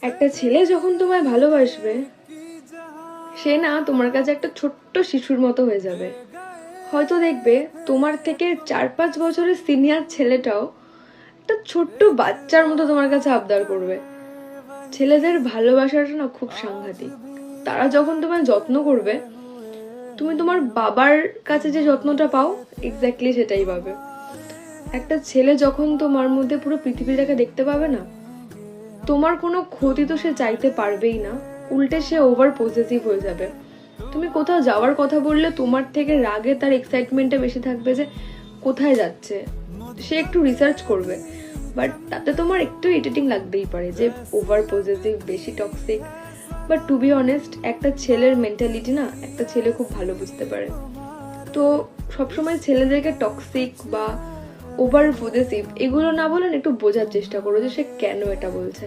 একটা ছেলে যখন তোমায় ভালোবাসবে, সে না তোমার কাছে একটা ছোট্ট শিশুর মতো হয়ে যাবে। হয়তো দেখবে তোমার থেকে 4-5 বছরের সিনিয়র ছেলেটাও একটা ছোট্ট বাচ্চার মতো তোমার কাছে আবদার করবে। ছেলেদের ভালোবাসাটা না খুব সাংঘাতিক। তারা যখন তোমায় যত্ন করবে, তুমি তোমার বাবার কাছে যে যত্নটা পাও এক্স্যাক্টলি সেটাই পাবে। একটা ছেলে যখন তোমার মধ্যে পুরো পৃথিবীটাকে দেখতে পাবে না, তোমার কোনো ক্ষতি তো সে চাইতে পারবেই না, উল্টে সে ওভার পজেসিভ হয়ে যাবে। তুমি কোথাও যাওয়ার কথা বললে তোমার থেকে রাগে তার এক্সাইটমেন্টটা বেশি থাকবে যে কোথায় যাচ্ছে। সে একটু রিসার্চ করবে, বাট তাতে তোমার একটু ইরিটেটিং লাগতেই পারে যে ওভার পজেসিভ, বেশি toxic. But to be honest, একটা ছেলের মেন্টালিটি না একটা ছেলে খুব ভালো বুঝতে পারে। তো সবসময় ছেলেদেরকে টক্সিক বা ওভার পজেসিভ এগুলো না বলেন, একটু বোঝার চেষ্টা করো যে সে কেন এটা বলছে।